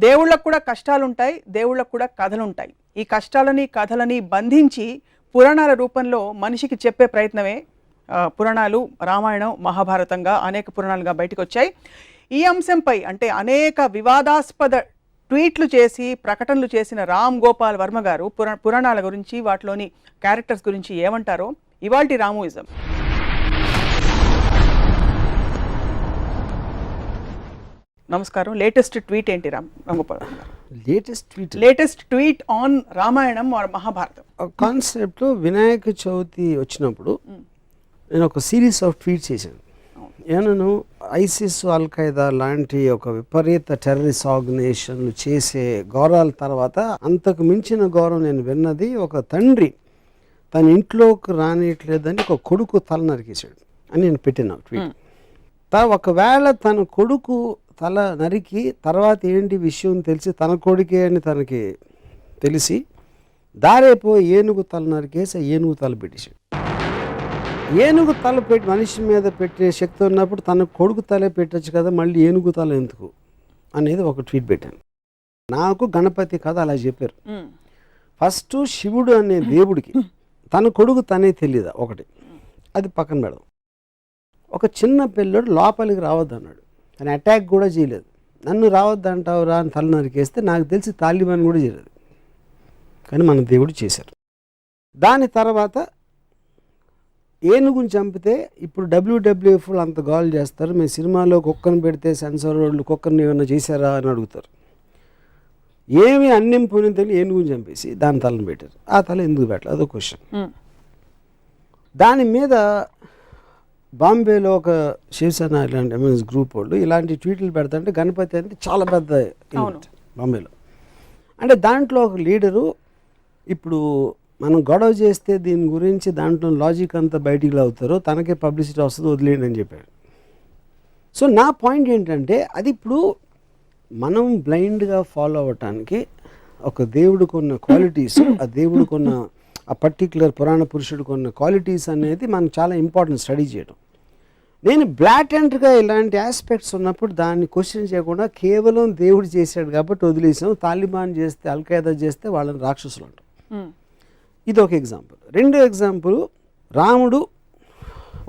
దేవుళ్ళకు కూడా కష్టాలుంటాయి, దేవుళ్ళకు కూడా కథలుంటాయి. ఈ కష్టాలని కథలని బంధించి పురాణాల రూపంలో మనిషికి చెప్పే ప్రయత్నమే పురాణాలు. రామాయణం, మహాభారతంగా అనేక పురాణాలుగా బయటకు వచ్చాయి. ఈ అంశంపై అంటే అనేక వివాదాస్పద ట్వీట్లు చేసి ప్రకటనలు చేసిన రామ్ గోపాల్ వర్మ గారు పురాణాల గురించి, వాటిలోని క్యారెక్టర్స్ గురించి ఏమంటారో ఇవాల్టి రామోయిజం. నమస్కారం. లేటెస్ట్ ట్వీట్ ఏంటి రామ్ గోపాల్ వర్మ గారు? Latest tweet on Ramayanam Mahabharatam concept. Vinayaka Chavithi వచ్చినప్పుడు నేను ఒక సిరీస్ ఆఫ్ ట్వీట్స్ చేశాను. నేను ఐసిస్, అల్ ఖైదా లాంటి ఒక విపరీత టెర్రరిస్ట్ ఆర్గనైజేషన్లు చేసే ఘోరాల తర్వాత అంతకు మించిన ఘోరం నేను విన్నది, ఒక తండ్రి తన ఇంట్లోకి రానియట్లేదని ఒక కొడుకు తల నరికేశాడు అని నేను పెట్టిన ట్వీట్. ఒకవేళ తన కొడుకు తల నరికి తర్వాత ఏంటి విషయం తెలిసి తన కొడుకే అని తనకి తెలిసి దారేపో ఏనుగు తల నరికేసి ఏనుగు తల పెట్టేశాడు. ఏనుగు తల పెట్టి మనిషి మీద పెట్టే శక్తి ఉన్నప్పుడు తన కొడుకు తలే పెట్టచ్చు కదా, మళ్ళీ ఏనుగు తల ఎందుకు అనేది ఒక ట్వీట్ పెట్టాను. నాకు గణపతి కథ అలా చెప్పారు. ఫస్ట్ శివుడు అనే దేవుడికి తన కొడుకు తనే తెలియదా ఒకటి, అది పక్కన పెడదాం. ఒక చిన్న పిల్లడు లోపలికి రావద్దు అన్నాడు, కానీ అటాక్ కూడా చేయలేదు. నన్ను రావద్దు అంటావు రా అని తల నరికేస్తే నాకు తెలిసి తాలిబాన్ కూడా చేయలేదు, కానీ మన దేవుడు చేశారు. దాని తర్వాత ఏనుగుని చంపితే ఇప్పుడు WWF అంత గోల్ చేస్తారు, మేము సినిమాలో కుక్కను పెడితే సెన్సార్ వాళ్ళు కుక్కర్ని ఏమన్నా చేశారా అని అడుగుతారు. ఏమి అన్నం పోయిన తెలియదు ఏనుగుని చంపేసి దాని తలను పెట్టారు. ఆ తల ఎందుకు పెట్టలేదు అదో క్వశ్చన్. దాని మీద బాంబేలో ఒక శివసేన ఇలాంటి ఎంఎస్ గ్రూప్ వాళ్ళు ఇలాంటి ట్వీట్లు పెడతాంటే గణపతి అంటే చాలా పెద్ద ఈవెంట్ బాంబేలో. అంటే దాంట్లో ఒక లీడరు ఇప్పుడు మనం గొడవ చేస్తే దీని గురించి దాంట్లో లాజిక్ అంతా బయటికి అవుతారో తనకే పబ్లిసిటీ వస్తుంది, వదిలేయండి అని చెప్పాడు. సో నా పాయింట్ ఏంటంటే అది ఇప్పుడు మనం బ్లైండ్గా ఫాలో అవ్వటానికి ఒక దేవుడికి ఉన్న క్వాలిటీస్, ఆ దేవుడికి ఉన్న ఆ పర్టిక్యులర్ పురాణ పురుషుడికి ఉన్న క్వాలిటీస్ అనేది మనకు చాలా ఇంపార్టెంట్ స్టడీ చేయడం. నేను బ్లాటెంట్గా ఇలాంటి ఆస్పెక్ట్స్ ఉన్నప్పుడు దాన్ని క్వశ్చన్ చేయకుండా కేవలం దేవుడు చేశాడు కాబట్టి వదిలేసాం, తాలిబాన్ చేస్తే అల్ ఖైదా చేస్తే వాళ్ళని రాక్షసులు అంటాం. ఇది ఒక ఎగ్జాంపుల్. రెండో ఎగ్జాంపుల్, రాముడు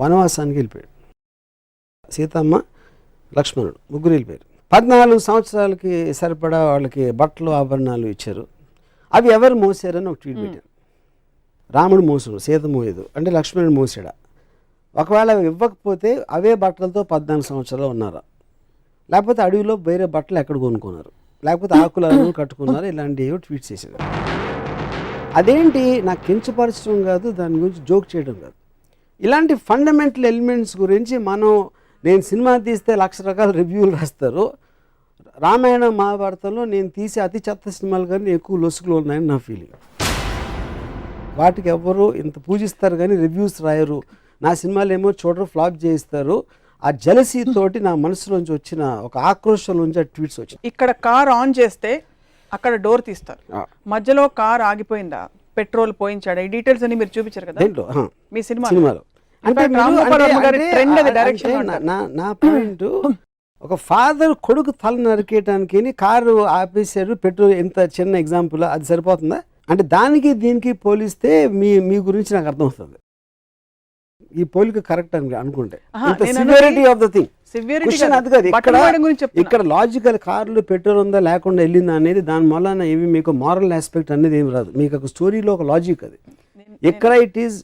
వనవాసానికి వెళ్ళిపోయాడు, సీతమ్మ లక్ష్మణుడు ముగ్గురు వెళ్ళిపోయారు. 14 సంవత్సరాలకి సరిపడా వాళ్ళకి బట్టలు ఆభరణాలు ఇచ్చారు. అవి ఎవరు మోసారని ఒక ట్వీట్ పెట్టాను. రాముడు మోసాడు, సీత మోయదు అంటే లక్ష్మణుడు మోసాడా? ఒకవేళ ఇవ్వకపోతే అవే బట్టలతో 14 సంవత్సరాలు ఉన్నారా? లేకపోతే అడవిలో వేరే బట్టలు ఎక్కడ కొనుక్కున్నారు? లేకపోతే ఆకులను కట్టుకున్నారు? ఇలాంటివి ట్వీట్ చేశారు. అదేంటి నాకు కించపరచడం కాదు, దాని గురించి జోక్ చేయడం కాదు. ఇలాంటి ఫండమెంటల్ ఎలిమెంట్స్ గురించి నేను సినిమా తీస్తే 1,00,000 రకాల రివ్యూలు రాస్తారు. రామాయణ మహాభారతంలో నేను తీసే అతి చెత్త సినిమాలు కానీ ఎక్కువ లొసుకులు ఉన్నాయని నా ఫీలింగ్. వాటికి ఎవరు ఇంత పూజిస్తారు కానీ రివ్యూస్ రాయరు. నా సినిమాలు ఏమో చూడరు, ఫ్లాప్ చేయిస్తారు. ఆ జలసీ తోటి నా మనసులోంచి వచ్చిన ఒక ఆక్రోషం నుంచి ఆ ట్వీట్స్ వచ్చాయి. ఇక్కడ కార్ ఆన్ చేస్తే అక్కడ డోర్ తీస్తారు, మధ్యలో కార్ ఆగిపోయిందా, పెట్రోల్ పోయించాడా, ఈ డీటెయిల్స్ అన్ని మీరు చూపించారు కదా మీ సినిమాలో. అంటే నా పాయింట్, ఒక ఫాదర్ కొడుకు తల నరికేయడానికి కారు ఆపేశాడు, పెట్రోల్, ఎంత చిన్న ఎగ్జాంపుల్, అది సరిపోతుందా? అంటే దానికి దీనికి పోలిస్తే మీ గురించి నాకు అర్థమవుతుంది. ఈ పోలిక కరెక్ట్ అని అనుకుంటే సివియారిటీ ఆఫ్ ద థింగ్ అది కాదు. ఇక్కడ లాజికల్ కార్లు పెట్రోల్ ఉందా లేకుండా వెళ్ళిందా అనేది దాని వలన ఏమి మీకు మారల్ ఆస్పెక్ట్ అనేది ఏమి రాదు. మీకు ఒక స్టోరీలో ఒక లాజిక్ అది. ఇక్కడ it is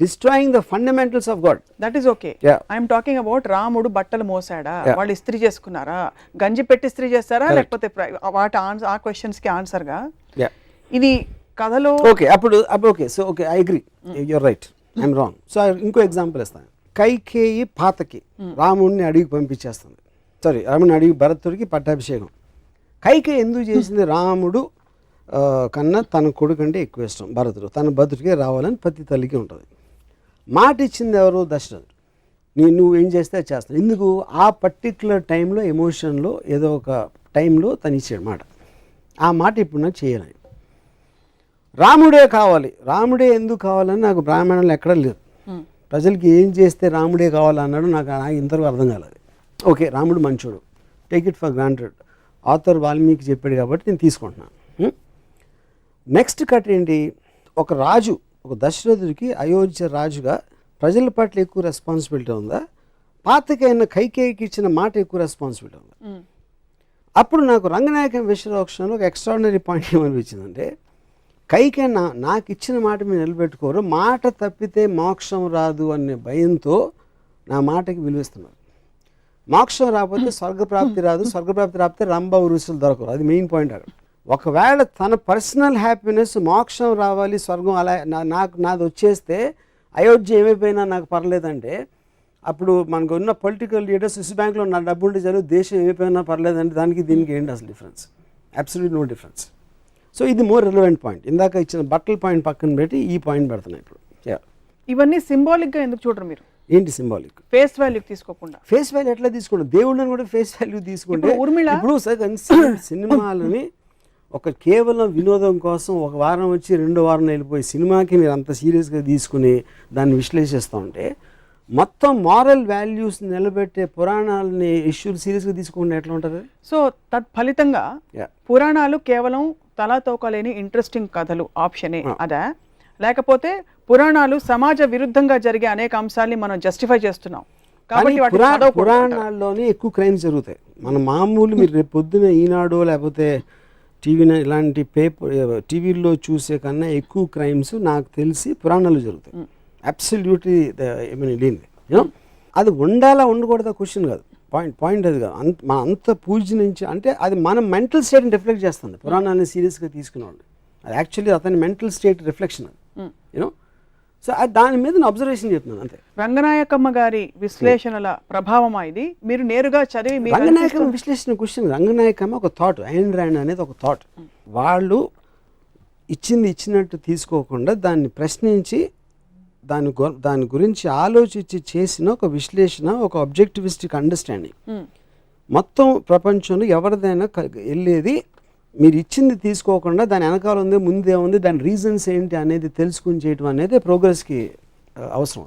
destroying the fundamentals of God. That is okay. I'm talking about రాముడు బట్టలు మోసాడా, వాళ్ళు ఇస్త్రీ చేసుకున్నారా, గంజి పెట్టి ఇస్త్రీ చేస్తారా, లేకపోతే వాటి ఆ క్వశ్చన్స్ కి ఆన్సర్ గా ఇది కథలో ఓకే. అప్పుడు okay, so okay, I agree, you're right, I'm wrong. So ఇంకో ఎగ్జాంపుల్ ఇస్తాను. కైకేయి పాతకి రాముడిని అడిగి పంపించేస్తుంది, రాముడిని అడిగి భరతుడికి పట్టాభిషేకం. కైకేయి ఎందుకు చేసింది? రాముడు కన్నా తన కొడుకు అంటే ఎక్కువ ఇష్టం భరతుడు, తన భరతుడికే రావాలని ప్రతి తల్లికి ఉంటుంది. మాట ఇచ్చింది ఎవరు? దశరథుడు. నువ్వు ఏం చేస్తే చేస్తాను. ఎందుకు? ఆ పర్టిక్యులర్ టైంలో ఎమోషన్లో ఏదో ఒక టైంలో తను ఇచ్చాడు మాట. ఆ మాట ఇప్పుడు నాకు చేయాలని. రాముడే కావాలి, రాముడే ఎందుకు కావాలని నాకు బ్రాహ్మణంలో ఎక్కడా లేదు. ప్రజలకి ఏం చేస్తే రాముడే కావాలన్నాడు నాకు ఇంతవరకు అర్థం కాలేదు. ఓకే, రాముడు మంచోడు, take it for granted. Author Valmiki చెప్పాడు కాబట్టి నేను తీసుకుంటున్నాను. నెక్స్ట్ కట్ ఏంటి, ఒక రాజు, ఒక దశరథుడికి అయోధ్య రాజుగా ప్రజల పట్ల ఎక్కువ రెస్పాన్సిబిలిటీ ఉందా, పాతకైన కైకేయికి ఇచ్చిన మాట ఎక్కువ రెస్పాన్సిబిలిటీ ఉందా? అప్పుడు నాకు రంగనాయకం విశ్వరోక్షణలో ఒక ఎక్స్ట్రాడినరీ పాయింట్ ఏమనిపించిందంటే, కైకే నాకు ఇచ్చిన మాట మీరు నిలబెట్టుకోరు, మాట తప్పితే మోక్షం రాదు అనే భయంతో నా మాటకి విలువిస్తున్నారు. మోక్షం రాకపోతే స్వర్గప్రాప్తి రాదు, స్వర్గప్రాప్తి రాకపోతే రంభ ఉరుసులు దొరకరు. అది మెయిన్ పాయింట్ అక్కడ. ఒకవేళ తన పర్సనల్ హ్యాపీనెస్ మోక్షం రావాలి, స్వర్గం అలా నాది వచ్చేస్తే అయోధ్య ఏమైపోయినా నాకు పర్లేదంటే, అప్పుడు మనకు ఉన్న పొలిటికల్ లీడర్స్ స్విస్ బ్యాంక్లో నా డబ్బు ఉంటే చాలు, దేశం ఏమైపోయినా పర్లేదంటే దానికి దీనికి ఏంటి అసలు difference? Absolute no difference. So ఇది మోర్ రిలవెంట్ పాయింట్. ఇందాక ఇచ్చిన బట్టల పాయింట్ పక్కన పెట్టి ఈ పాయింట్ పెడుతున్నాయి ఇప్పుడు. ఇవన్నీ సింబాలిక్గా ఎందుకు చూడరు మీరు? ఏంటి సింబాలిక్? ఫేస్ వాల్యూ తీసుకోకుండా. ఫేస్ వాల్యూ ఎట్లా తీసుకోండి? దేవుళ్ళని కూడా ఫేస్ వాల్యూ తీసుకుంటే ఇప్పుడు సినిమాలని ఒక కేవలం వినోదం కోసం ఒక వారం వచ్చి 2వ వారం వెళ్ళిపోయి సినిమాకి మీరు అంత సీరియస్గా తీసుకుని దాన్ని విశ్లేషిస్తూ ఉంటే, మొత్తం మారల్ వాల్యూస్ నిలబెట్టే పురాణాలని ఇష్యూలు సీరియస్గా తీసుకుంటే ఎట్లా ఉంటుంది? సో తత్ఫలితంగా పురాణాలు కేవలం తలాతోకలేని ఇంట్రెస్టింగ్ కథలు ఆప్షనే అదా, లేకపోతే పురాణాలు సమాజ విరుద్ధంగా జరిగే అనేక అంశాలని మనం జస్టిఫై చేస్తున్నాం కాబట్టి పురాణాల్లోనే ఎక్కువ క్రైమ్స్ జరుగుతాయి. మన మామూలు మీరు రేపు పొద్దున ఈనాడు లేకపోతే టీవీ ఇలాంటి టీవీల్లో చూసే కన్నా ఎక్కువ క్రైమ్స్ నాకు తెలిసి పురాణాలు జరుగుతాయి. అబ్సల్యూట్లీ లేనిది. యూనో అది ఉండాలా ఉండకూడదా క్వశ్చన్ కాదు, పాయింట్ అది కాదు. మన అంత పూజ నుంచి అంటే అది మన మెంటల్ స్టేట్ని రిఫ్లెక్ట్ చేస్తుంది. పురాణాన్ని సీరియస్గా తీసుకునేవాళ్ళు అది యాక్చువల్లీ అతని మెంటల్ స్టేట్ రిఫ్లెక్షన్ అది. యూనో సో దాని మీద నేను అబ్జర్వేషన్ చెప్తున్నాను అంతే. రంగనాయకమ్మ గారి విశ్లేషణల ప్రభావం ఇది మీరు నేరుగా చదివి. రంగనాయకమ్మ విశ్లేషణ క్వశ్చన్, రంగనాయకమ్మ ఒక థాట్, ఐన్ ర్యాండ్ అనేది ఒక థాట్. వాళ్ళు ఇచ్చినట్టు తీసుకోకుండా దాన్ని ప్రశ్నించి దాని గురించి ఆలోచించి చేసిన ఒక విశ్లేషణ, ఒక ఆబ్జెక్టివిస్టిక్ అండర్స్టాండింగ్. మొత్తం ప్రపంచంలో ఎవరిదైనా వెళ్ళేది మీరు ఇచ్చింది తీసుకోకుండా దాని వెనకాల ఉంది, ముందే ఉంది, దాని రీజన్స్ ఏంటి అనేది తెలుసుకుని చేయటం అనేది ప్రోగ్రెస్కి అవసరం.